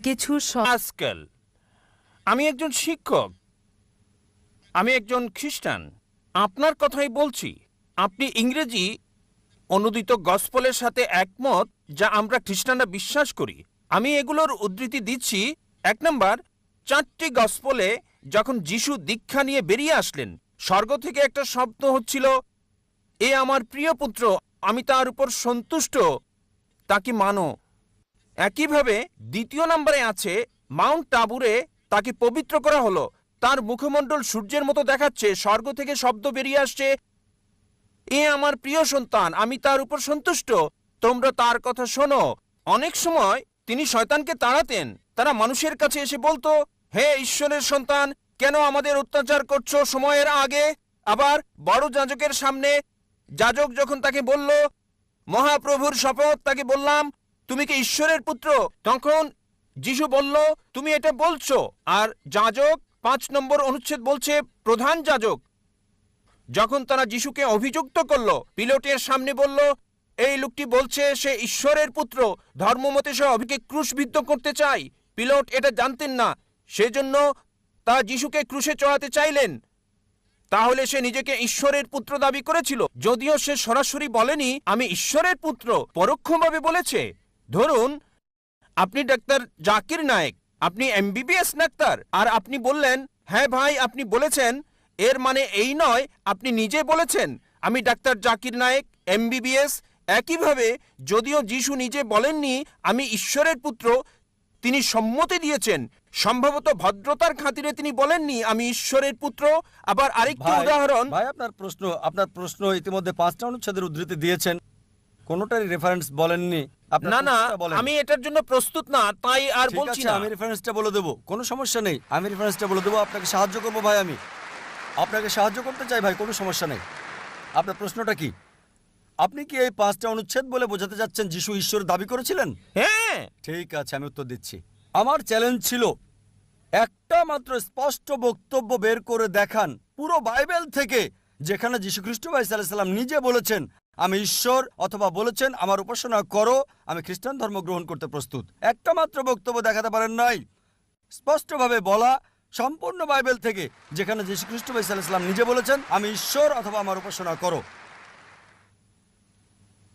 কিছু আজকাল আমি একজন শিক্ষক, আমি একজন খ্রিস্টান। আপনার কথাই বলছি। আপনি ইংরেজি অনুদিত গসপলের সাথে একমত, যা আমরা খ্রিস্টানরা বিশ্বাস করি। আমি এগুলোর উদ্ধৃতি দিচ্ছি। 1 নম্বর, 4টি গসপলে যখন যিশু দীক্ষা নিয়ে বেরিয়ে আসলেন, স্বর্গ থেকে একটা শব্দ হচ্ছিল, এ আমার প্রিয় পুত্র, আমি তার উপর সন্তুষ্ট, তাকে মানো। একইভাবে 2 নম্বরে আছে, মাউন্ট টাবুরে তাকে পবিত্র করা হলো, তার মুখমণ্ডল সূর্যের মতো দেখাচ্ছে, স্বর্গ থেকে শব্দ বেরিয়ে আসছে, এ আমার প্রিয় সন্তান, আমি তার উপর সন্তুষ্ট, তোমরা তার কথা শোনো। অনেক সময় তিনি শয়তানকে তাড়াতেন। তারা মানুষের কাছে এসে বলতো, হে ঈশ্বরের সন্তান, কেন আমাদের অত্যাচার করছো সময়ের আগে? আবার বড় যাজকের সামনে যাজক যখন তাকে বলল, মহাপ্রভুর শপথ, তাকে বললাম, তুমি কি ঈশ্বরের পুত্র? তখন যিশু বলল, তুমি এটা বলছো। আর যাজক 5 নম্বর অনুচ্ছেদ বলছে, প্রধান যাজক যখন তারা যিশুকে অভিযুক্ত করলো, পিলোটের সামনে বলল, এই লোকটি বলছে সে ঈশ্বরের পুত্র, ধর্মমতে সে অভিকে ক্রুশবিদ্ধ করতে চায়। পিলোট এটা জানতেন না, সেজন্য তা যিশুকে ক্রুশে চড়াতে চাইলেন। তাহলে সে নিজেকে ঈশ্বরের পুত্র দাবি করেছিল, যদিও সে সরাসরি বলেনি আমি ঈশ্বরের পুত্র, পরোক্ষভাবে বলেছে। ধরুন আপনি ডাক্তার জাকির নায়েক, আপনি এমবিবিএস ডাক্তার, আর আপনি বললেন, হ্যাঁ ভাই আপনি বলেছেন, এর মানে এই নয় আপনি নিজে বলেছেন আমি ডাক্তার জাকির নায়েক এমবিবিএস। একইভাবে যদিও যিশু নিজে বলেননি আমি ঈশ্বরের পুত্র, তিনি সম্মতি দিয়েছেন, সম্ভবত ভদ্রতার খাতিরে তিনি বলেননি আমি ঈশ্বরের পুত্র। আবার আরেকটি উদাহরণ, ভাই আপনার প্রশ্ন ইতিমধ্যে 5টা অনুচ্ছেদের উদ্ধৃতি দিয়েছেন, কোনোটারই রেফারেন্স বলেননি। না না, আমি এটার জন্য প্রস্তুত না, তাই আর বলছি না। আমি রেফারেন্সটা বলে দেবো, কোনো সমস্যা নেই, আমি রেফারেন্সটা বলে দেবো, আপনাকে সাহায্য করবো ভাই, আমি আপনাকে সাহায্য করতে চাই ভাই, কোনো সমস্যা নেই। আপনার প্রশ্নটা কি? আপনি কি এই 5টা অনুচ্ছেদ বলে বোঝাতে যাচ্ছেন যিশু ঈশ্বর দাবি করেছিলেন? হ্যাঁ। ঠিক আছে, আমি উত্তর দিচ্ছি। আমার চ্যালেঞ্জ ছিল একটা মাত্র স্পষ্ট বক্তব্য বের করে দেখান পুরো বাইবেল থেকে, যেখানে যীশু খ্রিস্ট ভাই সাল্লাল্লাহু আলাইহি সাল্লাম নিজে বলেছেন আমি ঈশ্বর, অথবা বলেছেন আমার উপাসনা করো, আমি খ্রিস্টান ধর্ম গ্রহণ করতে প্রস্তুত। একটা মাত্র বক্তব্য দেখাতে পারেন নাই স্পষ্টভাবে বলা সম্পূর্ণ বাইবেল থেকে, যেখানে যীশু খ্রিস্ট ভাই সাল্লাল্লাহু আলাইহি সাল্লাম নিজে বলেছেন আমি ঈশ্বর অথবা আমার উপাসনা করো।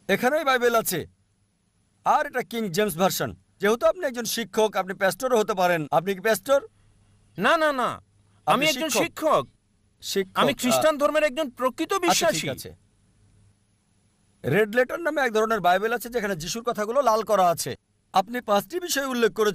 এখানেই বাইবেল আছে। আর এটা কিং জেমস ভার্সন। যেহেতু আপনি একজন শিক্ষক, আপনি প্যাস্টরও হতে পারেন। আপনি কি প্যাস্টর? না না না, আমি একজন শিক্ষক। আমি খ্রিস্টান ধর্মের একজন প্রকৃত বিশ্বাসী। ঠিক আছে। রেড লেটার নামে এক ধরনের বাইবেল আছে যেখানে যিশুর কথাগুলো লাল করা আছে। আপনি 5টি বিষয় উল্লেখ করেছেন।